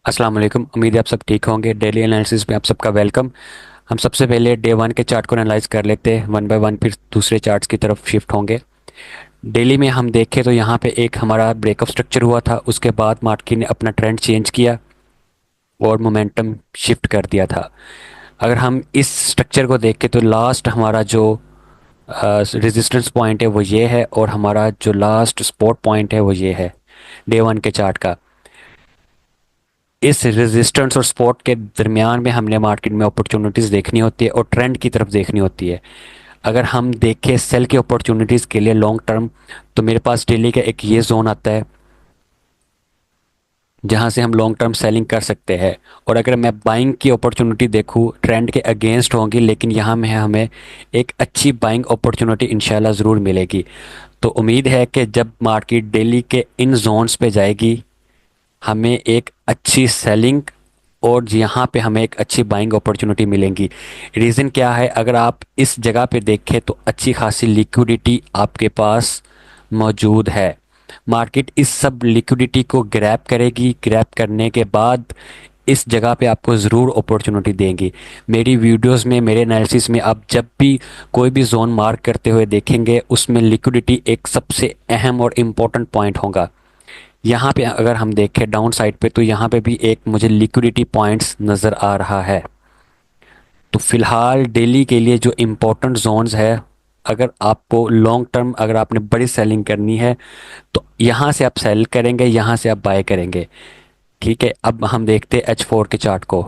अस्सलाम वालेकुम। उम्मीद है आप सब ठीक होंगे। डेली एनालिसिस में आप सबका वेलकम। हम सबसे पहले डे वन के चार्ट को एनालाइज कर लेते हैं वन बाय वन, फिर दूसरे चार्ट्स की तरफ शिफ्ट होंगे। डेली में हम देखें तो यहाँ पे एक हमारा ब्रेकअप स्ट्रक्चर हुआ था, उसके बाद मार्केट ने अपना ट्रेंड चेंज किया और मोमेंटम शिफ्ट कर दिया था। अगर हम इस स्ट्रक्चर को देखें तो लास्ट हमारा जो रेजिस्टेंस पॉइंट है वो ये है, और हमारा जो लास्ट सपोर्ट पॉइंट है वो ये है डे वन के चार्ट का। इस रेजिस्टेंस और सपोर्ट के दरमियान में हमने मार्केट में अपॉर्चुनिटीज़ देखनी होती है और ट्रेंड की तरफ देखनी होती है। अगर हम देखें सेल की अपॉर्चुनिटीज़ के लिए लॉन्ग टर्म, तो मेरे पास डेली का एक ये जोन आता है जहां से हम लॉन्ग टर्म सेलिंग कर सकते हैं। और अगर मैं बाइंग की अपॉर्चुनिटी देखूं, ट्रेंड के अगेंस्ट होंगी, लेकिन यहाँ में हमें एक अच्छी बाइंग अपॉर्चुनिटी इंशाल्लाह ज़रूर मिलेगी। तो उम्मीद है कि जब मार्केट डेली के इन जोन्स पे जाएगी, हमें एक अच्छी सेलिंग और यहाँ पे हमें एक अच्छी बाइंग अपॉर्चुनिटी मिलेंगी। रीज़न क्या है? अगर आप इस जगह पे देखें तो अच्छी खासी लिक्विडिटी आपके पास मौजूद है। मार्केट इस सब लिक्विडिटी को ग्रैब करेगी। ग्रैब करने के बाद इस जगह पे आपको ज़रूर अपॉर्चुनिटी देंगी। मेरी वीडियोस में, मेरे एनालिसिस में आप जब भी कोई भी जोन मार्क करते हुए देखेंगे, उसमें लिक्विडिटी एक सबसे अहम और इम्पोर्टेंट पॉइंट होगा। यहाँ पे अगर हम देखें डाउन साइड पे, तो यहाँ पे भी एक मुझे लिक्विडिटी पॉइंट्स नज़र आ रहा है। तो फिलहाल डेली के लिए जो इम्पोर्टेंट जोन्स है, अगर आपको लॉन्ग टर्म, अगर आपने बड़ी सेलिंग करनी है तो यहाँ से आप सेल करेंगे, यहाँ से आप बाय करेंगे। ठीक है, अब हम देखते हैं H4 के चार्ट को।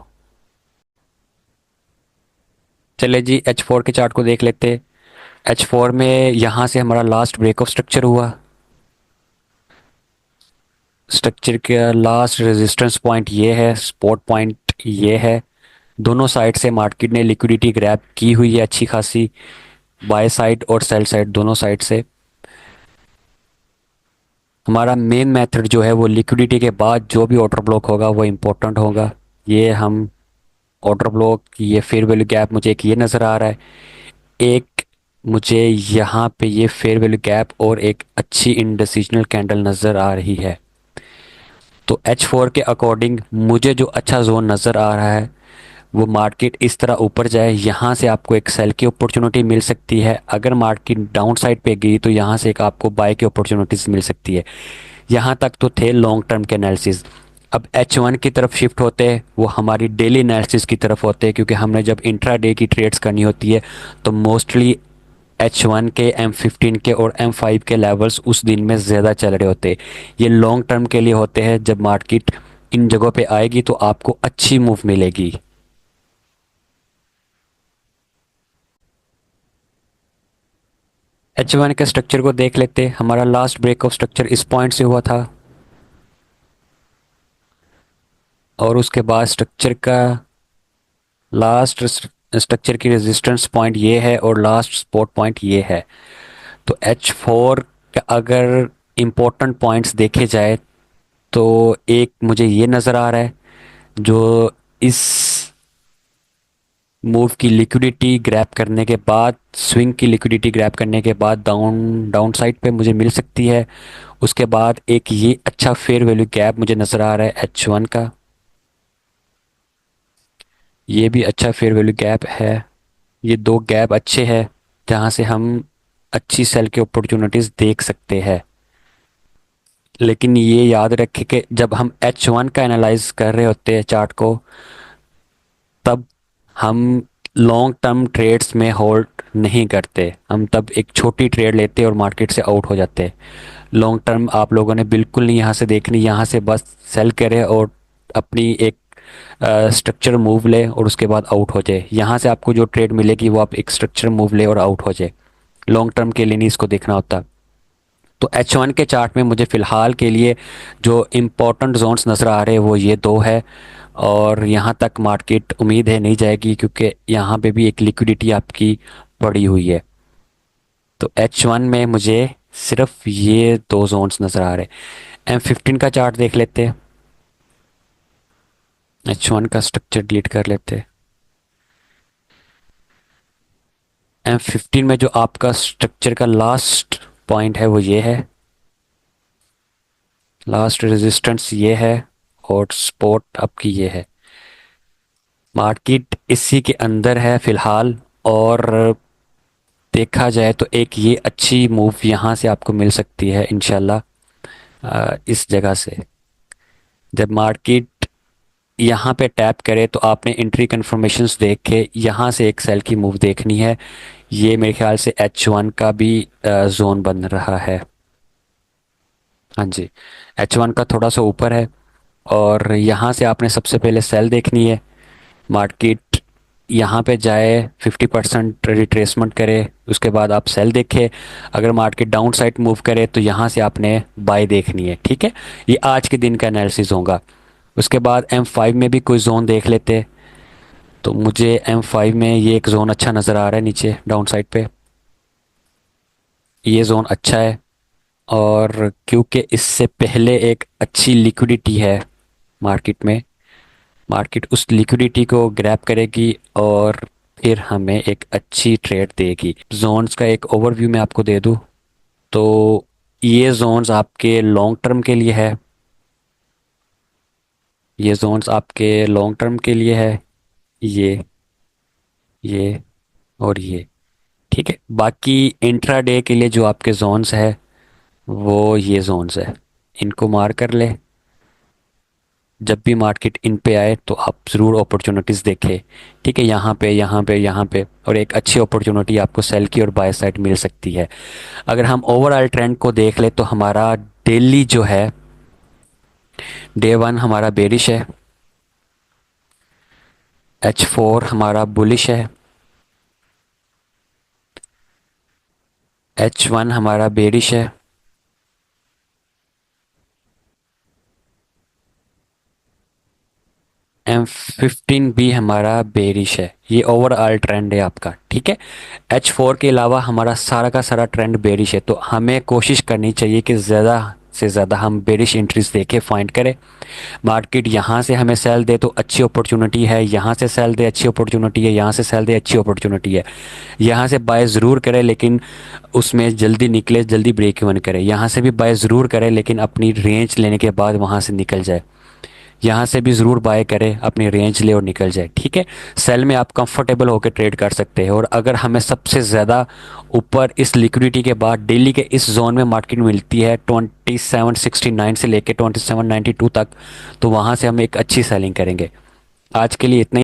चले जी, H4 के चार्ट को देख लेते हैं। H4 में यहाँ से हमारा लास्ट ब्रेक ऑफ स्ट्रक्चर हुआ। स्ट्रक्चर का लास्ट रेजिस्टेंस पॉइंट ये है, सपोर्ट पॉइंट ये है। दोनों साइड से मार्केट ने लिक्विडिटी ग्रैब की हुई है अच्छी खासी, बाय साइड और सेल साइड दोनों साइड से। हमारा मेन मेथड जो है वो लिक्विडिटी के बाद जो भी ऑर्डर ब्लॉक होगा वो इम्पोर्टेंट होगा। ये हम ऑर्डर ब्लॉक, ये फेयर वैल्यू गैप, मुझे एक ये नज़र आ रहा है। एक मुझे यहाँ पे ये फेयर वैल्यू गैप और एक अच्छी इंडिसिजनल कैंडल नज़र आ रही है। तो H4 के अकॉर्डिंग मुझे जो अच्छा जोन नज़र आ रहा है वो मार्केट इस तरह ऊपर जाए, यहाँ से आपको एक सेल की अपॉर्चुनिटी मिल सकती है। अगर मार्केट डाउन साइड पे गई तो यहाँ से एक आपको बाय की अपॉर्चुनिटीज मिल सकती है। यहाँ तक तो थे लॉन्ग टर्म के एनालिसिस। अब H1 की तरफ शिफ्ट होते हैं, वो हमारी डेली एनालिसिस की तरफ होते हैं, क्योंकि हमने जब इंट्रा डे की ट्रेड्स करनी होती है तो मोस्टली H1 के, M15 के और M5 के लेवल्स उस दिन में ज़्यादा चल रहे होते हैं। ये लॉन्ग टर्म के लिए होते हैं। जब मार्केट इन जगहों पे आएगी तो आपको अच्छी मूव मिलेगी। H1 के स्ट्रक्चर को देख लेते। हमारा लास्ट ब्रेक ऑफ स्ट्रक्चर इस पॉइंट से हुआ था, और उसके बाद स्ट्रक्चर का लास्ट स्ट्रक्चर की रेजिस्टेंस पॉइंट ये है और लास्ट सपोर्ट पॉइंट ये है। तो H4 का अगर इम्पोर्टेंट पॉइंट्स देखे जाए तो एक मुझे ये नज़र आ रहा है, जो इस मूव की लिक्विडिटी ग्रैब करने के बाद, स्विंग की लिक्विडिटी ग्रैब करने के बाद डाउन डाउन साइड पे मुझे मिल सकती है। उसके बाद एक ये अच्छा फेयर वैल्यू गैप मुझे नज़र आ रहा है H1 का। ये भी अच्छा फेयर वैल्यू गैप है। ये दो गैप अच्छे हैं जहाँ से हम अच्छी सेल की अपॉर्चुनिटीज़ देख सकते हैं। लेकिन ये याद रखें कि जब हम H1 का एनालाइज कर रहे होते हैं चार्ट को, तब हम लॉन्ग टर्म ट्रेड्स में होल्ड नहीं करते। हम तब एक छोटी ट्रेड लेते और मार्केट से आउट हो जाते। लॉन्ग टर्म आप लोगों ने बिल्कुल नहीं यहाँ से देखनी, यहाँ से बस सेल करें और अपनी एक स्ट्रक्चर मूव ले और उसके बाद आउट हो जाए। यहाँ से आपको जो ट्रेड मिलेगी वो आप एक स्ट्रक्चर मूव ले और आउट हो जाए। लॉन्ग टर्म के लिए नहीं इसको देखना होता। तो H1 के चार्ट में मुझे फ़िलहाल के लिए जो इम्पोर्टेंट जोन्स नज़र आ रहे हैं वो ये दो है, और यहाँ तक मार्केट उम्मीद है नहीं जाएगी, क्योंकि यहाँ पे भी एक लिक्विडिटी आपकी पड़ी हुई है। तो H1 में मुझे सिर्फ ये दो जोन्स नज़र आ रहे हैं। M15 का चार्ट देख लेते हैं। H1 का स्ट्रक्चर डिलीट कर लेते हैं। M15 में जो आपका स्ट्रक्चर का लास्ट पॉइंट है वो ये है, लास्ट रेजिस्टेंस ये है, और सपोर्ट आपकी ये है। मार्केट इसी के अंदर है फिलहाल। और देखा जाए तो एक ये अच्छी मूव यहाँ से आपको मिल सकती है इंशाल्लाह। इस जगह से जब मार्केट यहाँ पे टैप करे तो आपने एंट्री कन्फर्मेशंस देख के यहाँ से एक सेल की मूव देखनी है। ये मेरे ख्याल से H1 का भी जोन बन रहा है। हाँ जी, H1 का थोड़ा सा ऊपर है। और यहाँ से आपने सबसे पहले सेल देखनी है। मार्केट यहाँ पे जाए 50% रिट्रेसमेंट करे, उसके बाद आप सेल देखें। अगर मार्केट डाउन साइड मूव करे तो यहाँ से आपने बाय देखनी है। ठीक है, ये आज के दिन का एनालिसिस होगा। उसके बाद M5 में भी कोई जोन देख लेते। तो मुझे M5 में ये एक जोन अच्छा नज़र आ रहा है नीचे डाउन साइड पे। ये जोन अच्छा है और क्योंकि इससे पहले एक अच्छी लिक्विडिटी है मार्केट में, मार्केट उस लिक्विडिटी को ग्रैब करेगी और फिर हमें एक अच्छी ट्रेड देगी। जोन्स का एक ओवरव्यू मैं आपको दे दूं तो ये जोन्स आपके लॉन्ग टर्म के लिए है। ये जोन्स आपके लॉन्ग टर्म के लिए है। ये और ये। ठीक है, बाकी इंट्राडे के लिए जो आपके जोन्स है वो ये जोन्स है, इनको मार कर ले। जब भी मार्केट इन पे आए तो आप ज़रूर अपॉर्चुनिटीज़ देखें। ठीक है, यहाँ पे यहाँ पे यहाँ पे और एक अच्छी अपॉर्चुनिटी आपको सेल की और बाय साइड मिल सकती है। अगर हम ओवरऑल ट्रेंड को देख ले तो हमारा डेली जो है, डे 1 हमारा बेरिश है, H4 हमारा बुलिश है, H1 हमारा बेरिश है, M15 भी हमारा बेरिश है। ये ओवरऑल ट्रेंड है आपका। ठीक है, H4 के अलावा हमारा सारा का सारा ट्रेंड बेरिश है। तो हमें कोशिश करनी चाहिए कि ज़्यादा से ज़्यादा हम बेरिश एंट्रीज देके फाइंड करें। मार्केट यहाँ से हमें सेल दे तो अच्छी अपॉर्चुनिटी है, यहाँ से सेल दे अच्छी अपॉर्चुनिटी है, यहाँ से सेल दे अच्छी अपॉर्चुनिटी है। यहाँ से बाय ज़रूर करें लेकिन उसमें जल्दी निकले, जल्दी ब्रेक इवन करे। यहाँ से भी बाय ज़रूर करें लेकिन अपनी रेंज लेने के बाद वहाँ से निकल जाए। यहाँ से भी ज़रूर बाय करें, अपनी रेंज ले और निकल जाए। ठीक है, सेल में आप कंफर्टेबल होकर ट्रेड कर सकते हैं। और अगर हमें सबसे ज़्यादा ऊपर इस लिक्विडिटी के बाद डेली के इस जोन में मार्केट मिलती है 2769 से लेकर 2792 तक, तो वहाँ से हम एक अच्छी सेलिंग करेंगे। आज के लिए इतना ही।